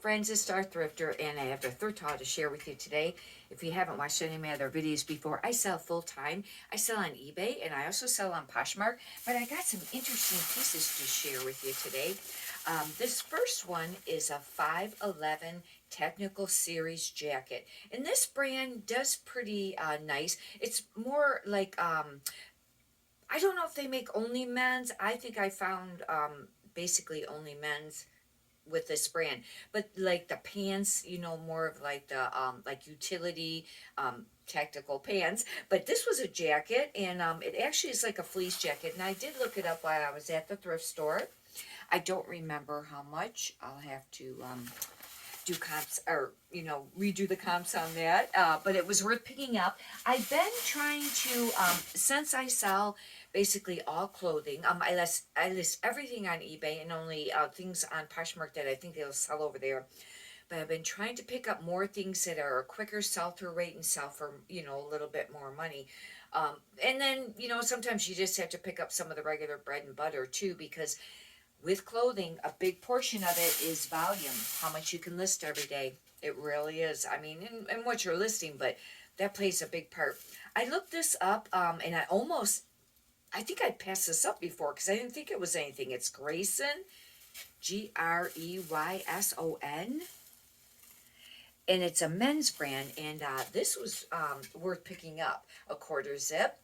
friends, it's Star Thrifter, and I have a thrift haul to share with you today. If you haven't watched any of my other videos before, I sell full time. I sell on eBay, and I also sell on Poshmark, but I got some interesting pieces to share with you today. This first one is a 511 Technical Series jacket, and this brand does pretty nice. It's more like, I don't know if they make only men's. I think I found basically only men's with this brand, but like the pants, more of like the like utility tactical pants. But this was a jacket, and it actually is like a fleece jacket, and I did look it up while I was at the thrift store. I don't remember how much. I'll have to do comps, or redo the comps on that, but it was worth picking up. I've been trying to, since I sell basically all clothing, I list everything on eBay, and only things on Poshmark that I think they'll sell over there. But I've been trying to pick up more things that are a quicker sell-through rate and sell for a little bit more money. And then sometimes you just have to pick up some of the regular bread and butter too, because with clothing, a big portion of it is volume, how much you can list every day. It really is. I mean, and what you're listing, but that plays a big part. I looked this up, and I think I passed this up before because I didn't think it was anything. It's Geyson, Greyson, and it's a men's brand, and this was worth picking up. A quarter zip,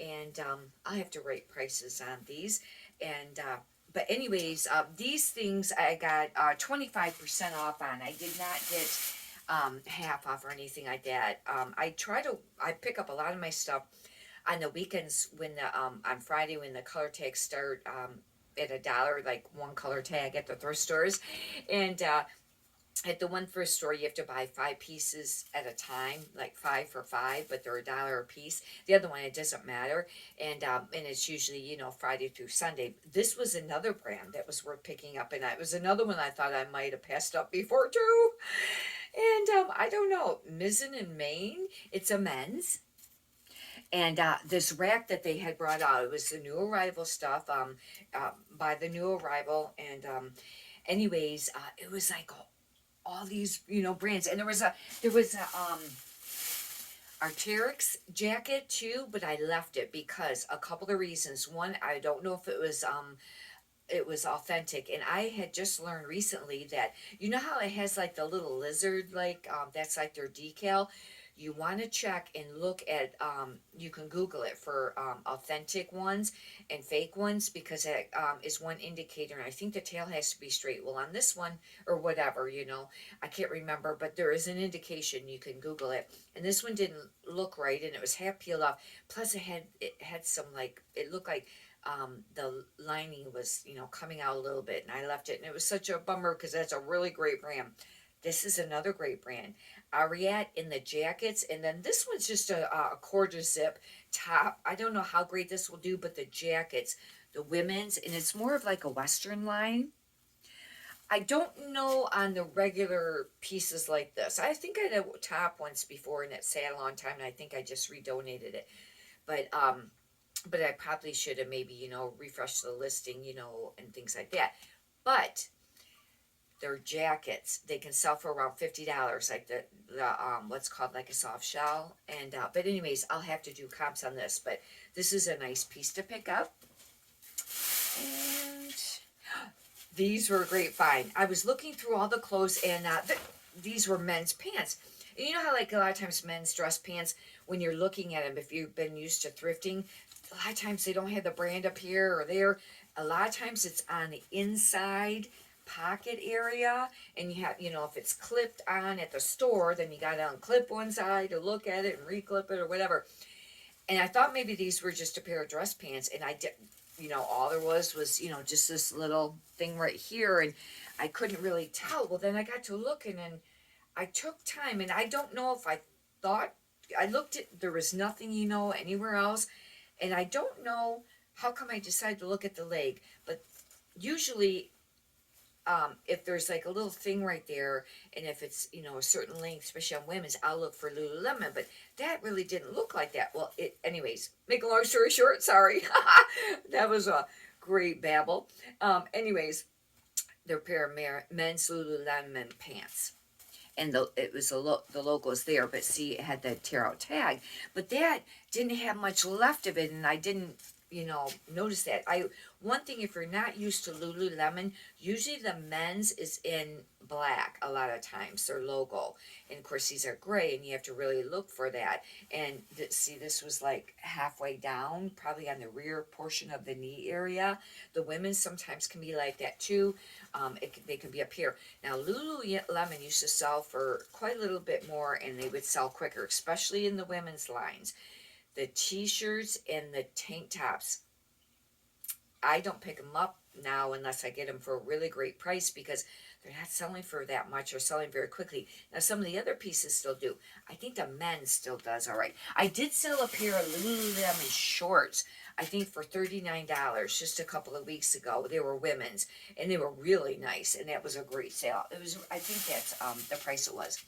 and I'll have to rate prices on these, and but anyways, these things I got 25% off on. I did not get half off or anything like that. I pick up a lot of my stuff on the weekends when on Friday when the color tags start at $1, like one color tag at the thrift stores, and at the one thrift store, you have to buy 5 pieces at a time, like 5 for 5, but they're $1 a piece. The other one, it doesn't matter, and it's usually Friday through Sunday. This was another brand that was worth picking up, and it was another one I thought I might have passed up before too. And I don't know, Mizzen in Maine. It's a men's. And this rack that they had brought out, it was the new arrival stuff by the new arrival, and anyways, it was like all these brands, and there was a Arc'teryx jacket too, but I left it because a couple of reasons. One, I don't know if it was authentic, and I had just learned recently that how it has like the little lizard, like that's like their decal. You want to check and look at, you can Google it for authentic ones and fake ones, because it is one indicator, and I think the tail has to be straight. Well, on this one, or whatever, I can't remember, but there is an indication. You can Google it. And this one didn't look right, and it was half peeled off. Plus, it had some, like, it looked like the lining was, coming out a little bit, and I left it. And it was such a bummer because that's a really great brand. This is another great brand. Ariat in the jackets, and then this one's just a quarter zip top. I don't know how great this will do, but the jackets, the women's, and it's more of like a Western line. I don't know on the regular pieces like this. I think I had a top once before, and it sat a long time, and I think I just redonated it. But I probably should have maybe, refreshed the listing, and things like that. But their jackets, they can sell for around $50, like the what's called like a soft shell. And but anyways, I'll have to do comps on this, but this is a nice piece to pick up. And these were a great find. I was looking through all the clothes, and these were men's pants. And you know how like a lot of times men's dress pants, when you're looking at them, if you've been used to thrifting, a lot of times they don't have the brand up here or there. A lot of times it's on the inside pocket area, and you have, if it's clipped on at the store, then you got to unclip one side to look at it and reclip it or whatever. And I thought maybe these were just a pair of dress pants, and I did, all there was just this little thing right here, and I couldn't really tell. Well, then I got to looking, and I took time, and I don't know if I thought, I looked at, there was nothing, anywhere else, and I don't know how come I decided to look at the leg, but usually if there's like a little thing right there, and if it's a certain length, especially on women's, I'll look for Lululemon, but that really didn't look like that. Well, anyways, make a long story short, sorry. That was a great babble. Anyways, They're a pair of men's Lululemon pants. And it was the logo's there, but see, it had that tear out tag. But that didn't have much left of it, and I didn't, notice that. One thing, if you're not used to Lululemon, usually the men's is in black a lot of times, their logo. And of course, these are gray, and you have to really look for that. And see, this was like halfway down, probably on the rear portion of the knee area. The women's sometimes can be like that too. They can be up here. Now, Lululemon used to sell for quite a little bit more, and they would sell quicker, especially in the women's lines. The t-shirts and the tank tops, I don't pick them up now unless I get them for a really great price, because they're not selling for that much or selling very quickly. Now, some of the other pieces still do. I think the men's still does all right. I did sell a pair of Lululemon shorts, I think for $39 just a couple of weeks ago. They were women's, and they were really nice, and that was a great sale. I think that's the price it was.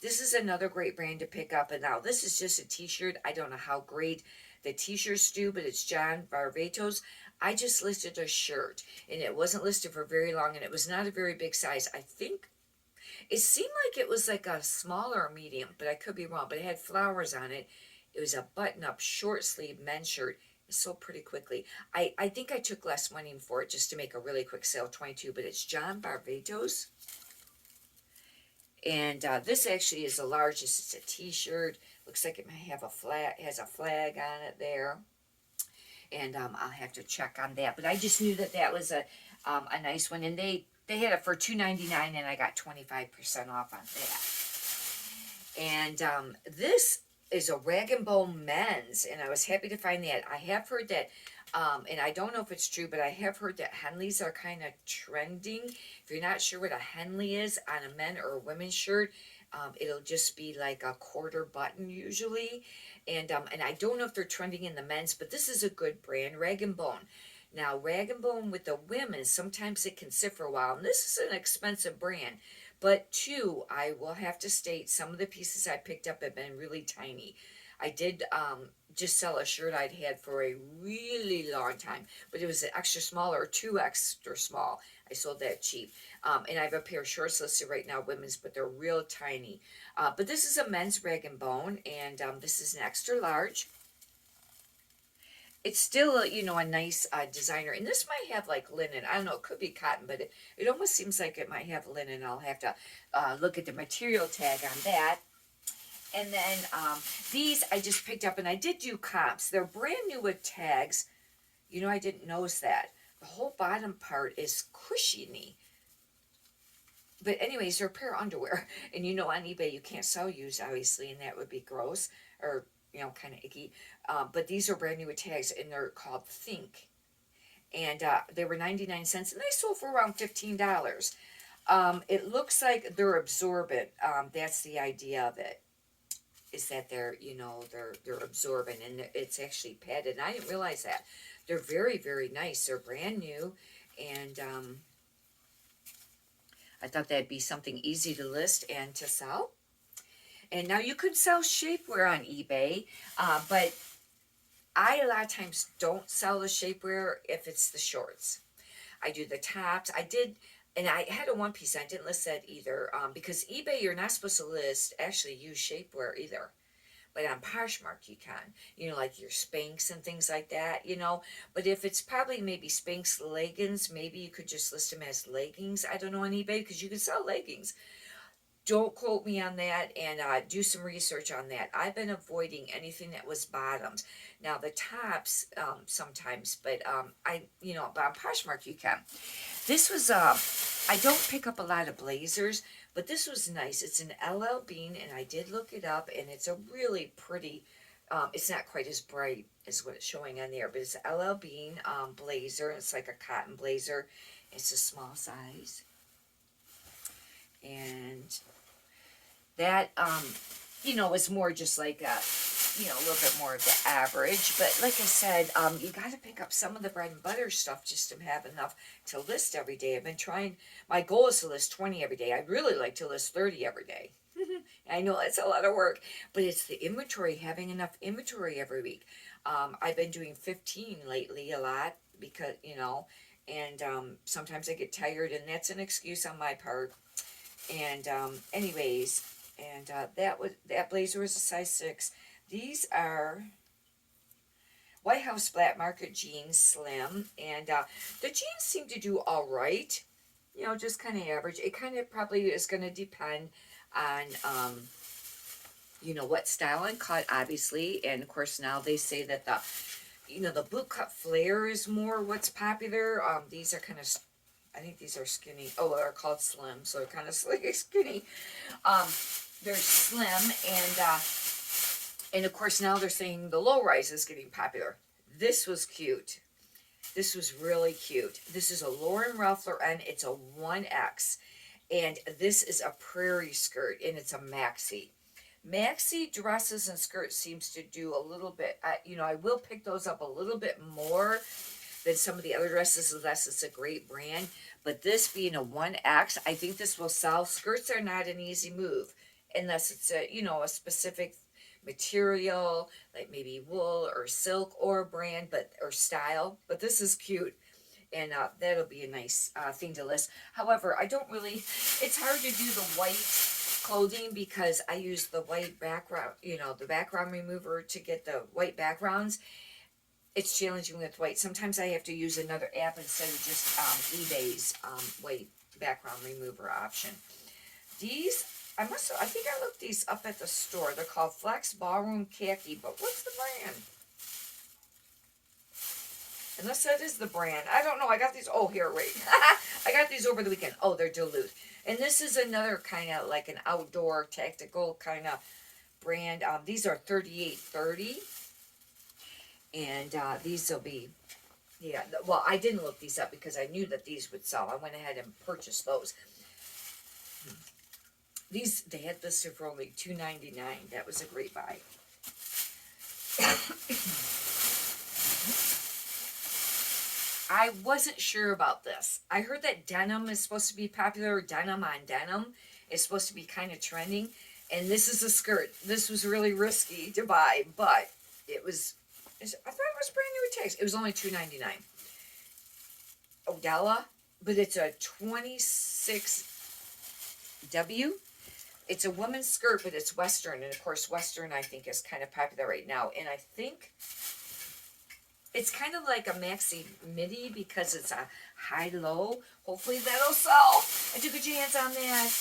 This is another great brand to pick up, and now this is just a t-shirt. I don't know how great the t-shirts do, but it's John Varvatos. I just listed a shirt, and it wasn't listed for very long, and it was not a very big size. I think it seemed like it was like a small or medium, but I could be wrong. But it had flowers on it. It was a button-up, short-sleeve men's shirt. It sold pretty quickly. I think I took less money for it just to make a really quick sale, 22, but it's John Varvatos. And this actually is the largest. It's a t-shirt. Looks like it may have has a flag on it there. And I'll have to check on that. But I just knew that was a nice one. And they had it for $2.99, and I got 25% off on that. And this is a Rag & Bone men's, and I was happy to find that. I have heard that, and I don't know if it's true, but I have heard that Henleys are kind of trending. If you're not sure what a Henley is on a men or a women's shirt, it'll just be like a quarter button usually. And I don't know if they're trending in the men's, but this is a good brand, Rag & Bone. Now, Rag & Bone with the women, sometimes it can sit for a while, and this is an expensive brand. But two, I will have to state, some of the pieces I picked up have been really tiny. I did just sell a shirt I'd had for a really long time, but it was an extra small or two extra small. I sold that cheap. And I have a pair of shorts listed right now, women's, but they're real tiny. But this is a men's Rag & Bone, and this is an extra large. It's still, a nice designer. And this might have like linen. I don't know, it could be cotton, but it almost seems like it might have linen. I'll have to look at the material tag on that. And then these I just picked up, and I did do comps. They're brand new with tags. I didn't notice that. The whole bottom part is cushiony. But anyways, they're a pair of underwear. And on eBay you can't sell used, obviously, and that would be gross. Or kind of icky. But these are brand new with tags, and they're called Think. And they were 99 cents, and they sold for around $15. It looks like they're absorbent. That's the idea of it, is that they're absorbent, and it's actually padded. And I didn't realize that. They're very, very nice. They're brand new, and I thought that'd be something easy to list and to sell. And now you could sell shapewear on eBay, but I a lot of times don't sell the shapewear if it's the shorts. I do the tops. I did, and I had a one piece. I didn't list that either, because eBay, you're not supposed to actually use shapewear either. But on Poshmark you can, like your Spanx and things like that, But if it's probably maybe Spanx leggings, maybe you could just list them as leggings. I don't know, on eBay, because you can sell leggings. Don't quote me on that, and do some research on that. I've been avoiding anything that was bottoms. Now the tops sometimes, but but on Poshmark you can. This was I don't pick up a lot of blazers, but this was nice. It's an LL Bean, and I did look it up, and it's a really pretty. It's not quite as bright as what it's showing on there, but it's an LL Bean blazer. It's like a cotton blazer. It's a small size. And that, is more just like a little bit more of the average. But like I said, you got to pick up some of the bread and butter stuff just to have enough to list every day. I've been trying, my goal is to list 20 every day. I'd really like to list 30 every day. I know that's a lot of work, but it's the inventory, having enough inventory every week. I've been doing 15 lately a lot because, And sometimes I get tired, and that's an excuse on my part. And anyways, and that blazer was a size 6. These are White House Black Market jeans, slim, and the jeans seem to do all right. You know, just kind of average. It kind of probably is going to depend on what style and cut, obviously. And of course, now they say that the boot cut flare is more what's popular. These are kind of, I think these are skinny. Oh, they're called slim, so they're kind of skinny. They're slim, and of course now they're saying the low rise is getting popular. This was cute. This was really cute. This is a Lauren Ruffler, and it's a 1X. And this is a prairie skirt, and it's a maxi. Maxi dresses and skirts seems to do a little bit, I will pick those up a little bit more than some of the other dresses, unless it's a great brand. But this being a 1X, I think this will sell. Skirts are not an easy move, unless it's a specific material, like maybe wool or silk or brand, or style. But this is cute, and that'll be a nice thing to list. However, it's hard to do the white clothing because I use the white background, the background remover to get the white backgrounds. It's challenging with white. Sometimes I have to use another app instead of just eBay's white background remover option. These, I think I looked these up at the store. They're called Flex Ballroom Khaki, but what's the brand? Unless that is the brand. I don't know. I got these. Oh, here, wait. I got these over the weekend. Oh, they're Duluth. And this is another kind of like an outdoor tactical kind of brand. These are $38.30. And these will be, well, I didn't look these up because I knew that these would sell. I went ahead and purchased those. These, they had this for only $2.99. That was a great buy. I wasn't sure about this. I heard that denim is supposed to be popular. Denim on denim is supposed to be kind of trending. And this is a skirt. This was really risky to buy, but I thought it was brand new at tax. It was only $2.99. Odella, but it's a 26W. It's a woman's skirt, but it's Western. And of course, Western, I think, is kind of popular right now. And I think it's kind of like a maxi midi because it's a high-low. Hopefully that'll sell. And to get your hands on that.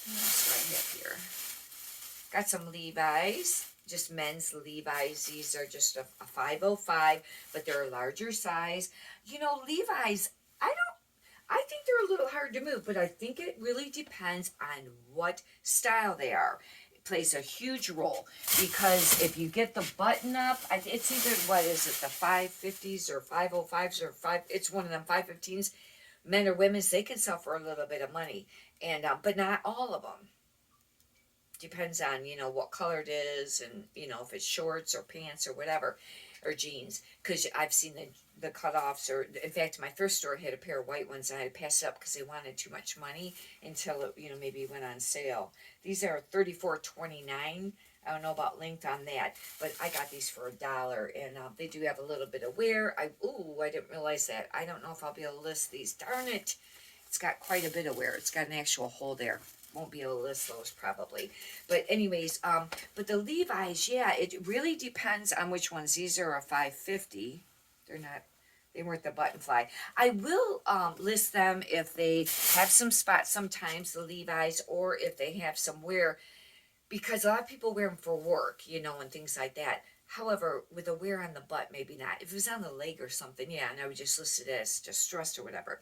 What else do I have here? Got some Levi's. Just men's Levi's. These are just a 505, but they're a larger size. Levi's, I think they're a little hard to move, but I think it really depends on what style they are. It plays a huge role, because if you get the button up, it's either, the 550s or 505s or it's one of them 515s. Men or women's, they can sell for a little bit of money, and but not all of them. Depends on, what color it is, and, if it's shorts or pants or whatever, or jeans. Because I've seen the cutoffs, or, in fact, my thrift store had a pair of white ones, and I had passed up because they wanted too much money until it, maybe went on sale. These are $34.29. I don't know about length on that, but I got these for $1, and they do have a little bit of wear. I didn't realize that. I don't know if I'll be able to list these. Darn it. It's got quite a bit of wear. It's got an actual hole there. Won't be able to list those probably. But anyways, but the Levi's, it really depends on which ones. These are a 550. They weren't the button fly. I will list them if they have some spots sometimes, the Levi's, or if they have some wear, because a lot of people wear them for work, and things like that. However, with a wear on the butt, maybe not. If it was on the leg or something, and I would just list it as distressed or whatever.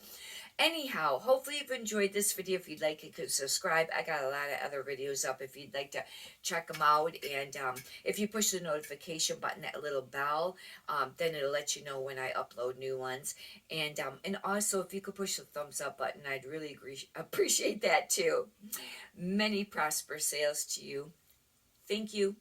Anyhow, hopefully you've enjoyed this video. If you'd like, you could subscribe. I got a lot of other videos up if you'd like to check them out. And if you push the notification button, that little bell, then it'll let you know when I upload new ones. And also, if you could push the thumbs up button, I'd really appreciate that too. Many prosperous sales to you. Thank you.